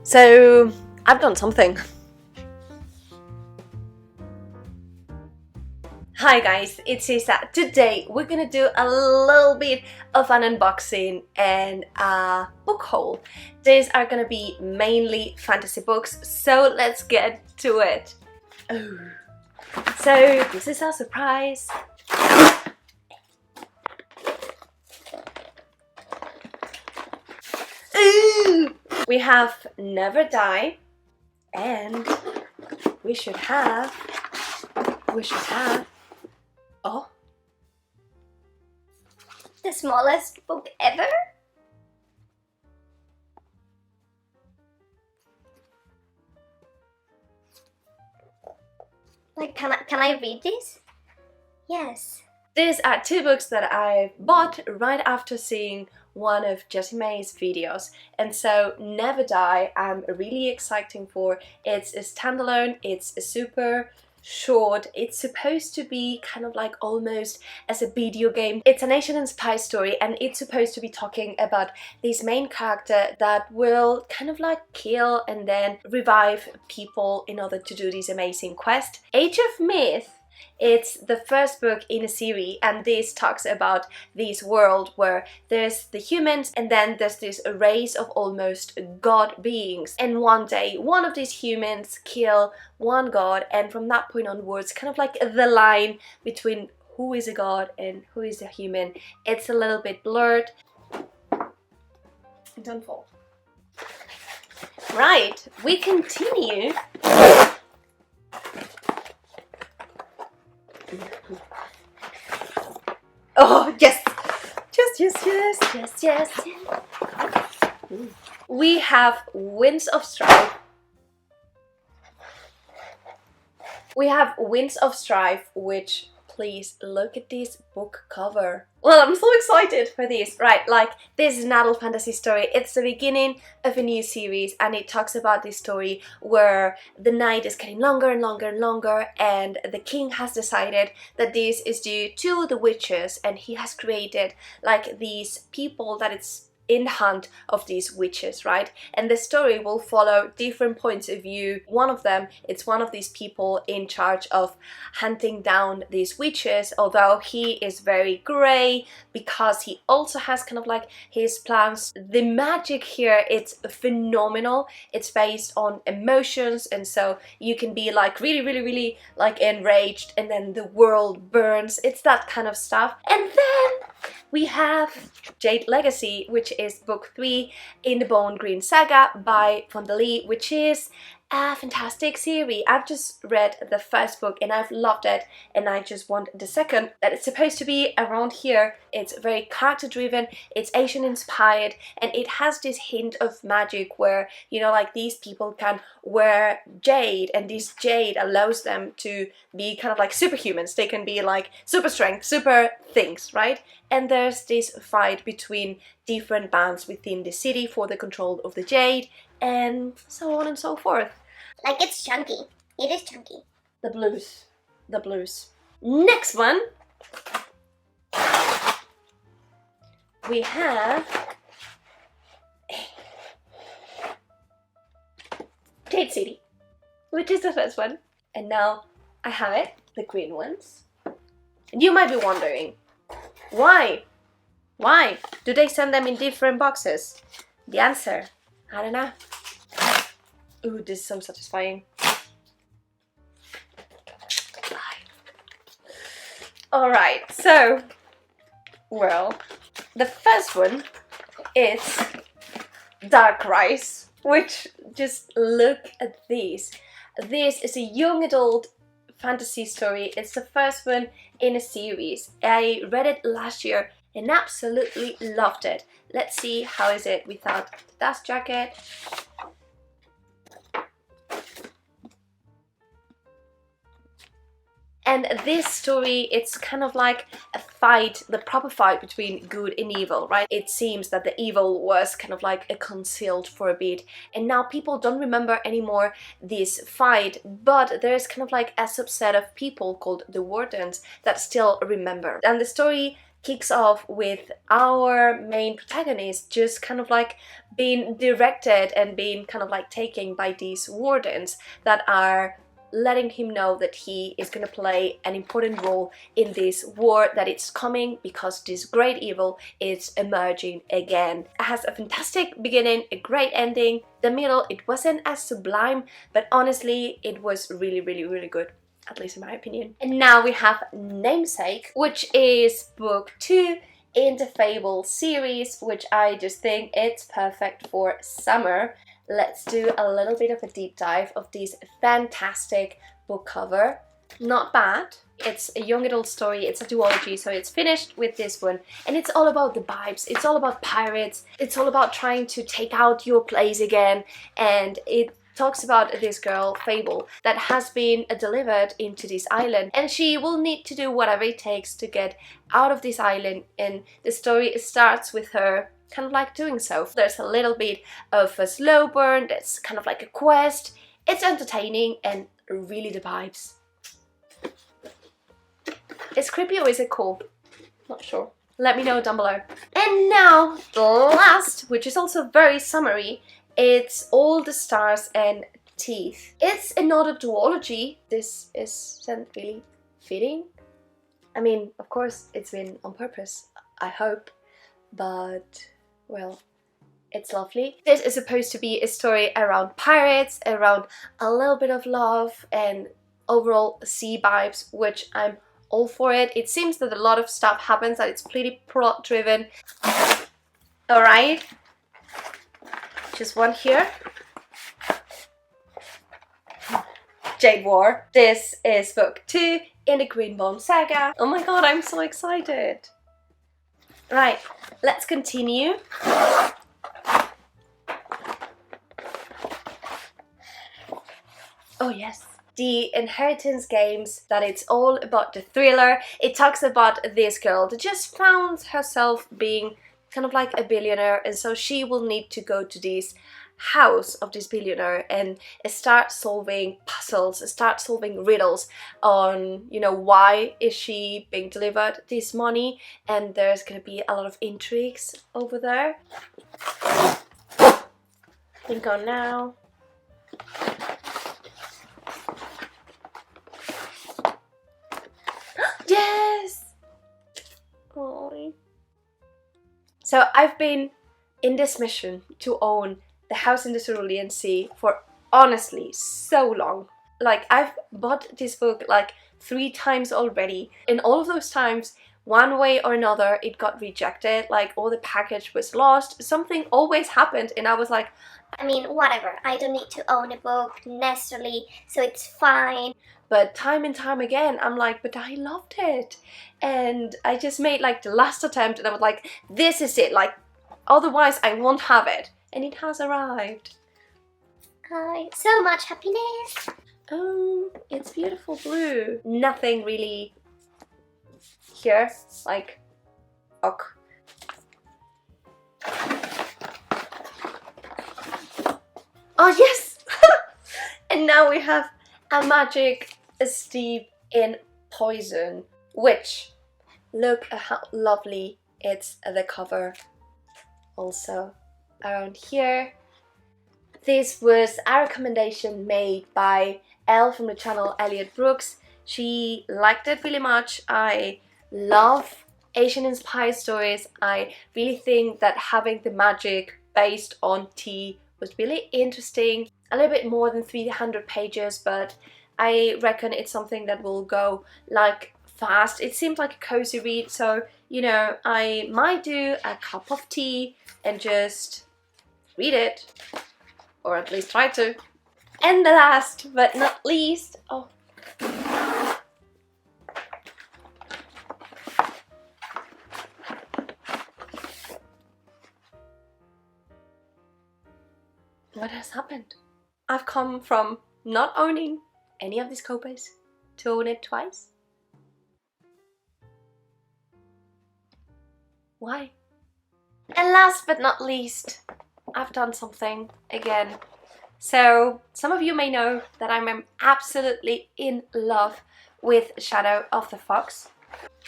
So I've done something. Hi guys, it's Isa. Today we're gonna do a little bit of an unboxing and a book haul. These are gonna be mainly fantasy books, so let's get to it. Oh. So this is our surprise. Ooh. We have Never Die, and we should have oh, the smallest book ever? Like, can I read this? Yes. these are two books that I bought right after seeing one of Jessie May's videos, and so Never Die I'm really excited for. It's a standalone, it's a super short, it's supposed to be kind of like almost as a video game. It's an Asian inspired story, and it's supposed to be talking about this main character that will kind of like kill and then revive people in order to do this amazing quest. Age of Myth, it's the first book in a series, and this talks about this world where there's the humans and then there's this race of almost god beings, and one day one of these humans kill one god, and from that point onwards kind of like the line between who is a god and who is a human, it's a little bit blurred. Don't fall. Right, we continue. Oh, yes! Yes. We have Winds of Strife. Which, please look at this book cover. Well, I'm so excited for this. Right, like, this is an adult fantasy story. It's the beginning of a new series, and it talks about this story where the night is getting longer and longer and longer, and the king has decided that this is due to the witches, and he has created like these people that it's in hunt of these witches, right? And the story will follow different points of view. One of them, it's one of these people in charge of hunting down these witches, although he is very grey because he also has kind of like his plans. The magic here, it's phenomenal. It's based on emotions, and so you can be like really like enraged, and then the world burns. It's that kind of stuff. And then we have Jade Legacy, which is book 3 in the Bone Green Saga by Fonda Lee, which is a fantastic series. I've just read the first book and I've loved it, and I just want the second. That it's supposed to be around here. It's very character driven, it's Asian inspired, and it has this hint of magic where, you know, like these people can wear jade, and this jade allows them to be kind of like superhumans. They can be like super strength, super things, right? And there's this fight between different bands within the city for the control of the jade, and so on and so forth. Like, it's chunky. It is chunky. The blues. Next one, we have Jade City, which is the first one, and now I have it, the green ones. And you might be wondering, why do they send them in different boxes? The answer, I don't know. Ooh, this is so satisfying. Alright, so, well, the first one is Dark Rise, which, just look at this. This is a young adult fantasy story. It's the first one in a series. I read it last year and absolutely loved it. Let's see how is it without the dust jacket. And this story, it's kind of like a fight, the proper fight between good and evil, right? It seems that the evil was kind of like concealed for a bit, and now people don't remember anymore this fight, but there's kind of like a subset of people called the Wardens that still remember. And the story kicks off with our main protagonist just kind of like being directed and being kind of like taken by these wardens that are letting him know that he is going to play an important role in this war that it's coming because this great evil is emerging again. It has a fantastic beginning, a great ending. The middle, it wasn't as sublime, but honestly it was really good, at least in my opinion. And now we have Namesake, which is book 2 in the Fable series, which I just think it's perfect for summer. Let's do a little bit of a deep dive of this fantastic book cover. Not bad. It's a young adult story, it's a duology, so it's finished with this one. And it's all about the vibes, it's all about pirates, it's all about trying to take out your place again. And it talks about this girl, Fable, that has been delivered into this island, and she will need to do whatever it takes to get out of this island. And the story starts with her kind of like doing so. There's a little bit of a slow burn, that's kind of like a quest. It's entertaining and really the vibes. Is creepy or is it cool? Not sure. Let me know down below. And now the last, which is also very summery, it's All the Stars and Teeth. It's another duology. This isn't really fitting. I mean, of course it's been on purpose, I hope, but well, it's lovely. This is supposed to be a story around pirates, around a little bit of love and overall sea vibes, which I'm all for it. It seems that a lot of stuff happens, that it's pretty plot driven. Alright, just one here. Jade War. This is book 2 in the Greenbaum saga. Oh my god, I'm so excited. Right, let's continue. Oh yes. The Inheritance games, that it's all about the thriller. It talks about this girl that just found herself being kind of like a billionaire, and so she will need to go to this house of this billionaire and start solving puzzles, start solving riddles on, you know, why is she being delivered this money, and there's gonna be a lot of intrigues over there. Think on now. Yes! Aww. So I've been in this mission to own the house in the Cerulean Sea for honestly so long. Like, I've bought this book like 3 times already. In all of those times, one way or another, it got rejected, like, or the package was lost. Something always happened, and I was like, I mean, whatever. I don't need to own a book necessarily, so it's fine. But time and time again, I'm like, but I loved it. And I just made like the last attempt, and I was like, this is it, like, otherwise I won't have it. And it has arrived. So much happiness. Oh, it's beautiful blue. Nothing really here, like, ok. Oh yes! And now we have a magic steep in poison, which, look at how lovely it's the cover. Also around here, this was a recommendation made by Elle from the channel Elliot Brooks. She liked it really much. I love Asian inspired stories. I really think that having the magic based on tea was really interesting. A little bit more than 300 pages, but I reckon it's something that will go like fast. It seems like a cozy read, so you know, I might do a cup of tea and just read it, or at least try to. And the last but not least, oh, what has happened? I've come from not owning any of these copies to own it twice. Why? And last but not least, I've done something again. So some of you may know that I'm absolutely in love with Shadow of the Fox.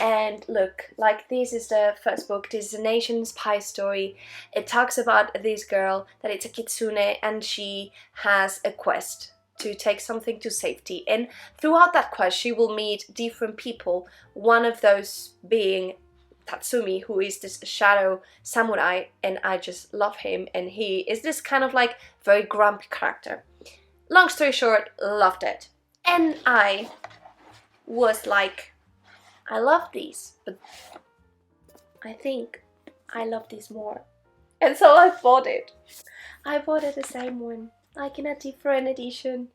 And look, like this is the first book. This is an Asian spy story. It talks about this girl that it's a kitsune and she has a quest to take something to safety. And throughout that quest she will meet different people. One of those being Tatsumi, who is this shadow samurai, and I just love him. And he is this kind of like very grumpy character. Long story short, loved it. And I was like, I love these, but I think I love these more. And so I bought it. I bought it the same one, like in a different edition.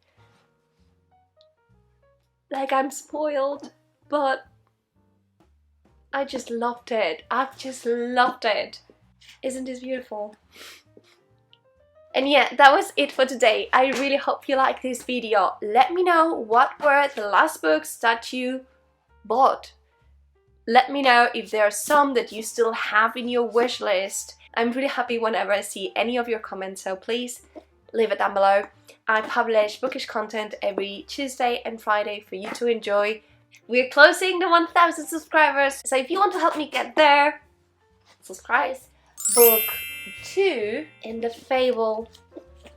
Like I'm spoiled, but I just loved it. I've just loved it. Isn't this beautiful? And yeah, that was it for today. I really hope you liked this video. Let me know what were the last books that you bought. Let me know if there are some that you still have in your wish list. I'm really happy whenever I see any of your comments, so please leave it down below. I publish bookish content every Tuesday and Friday for you to enjoy. We're closing the 1,000 subscribers, so if you want to help me get there, subscribe. Book 2 in the Fable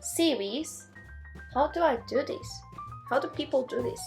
series. How do I do this? How do people do this?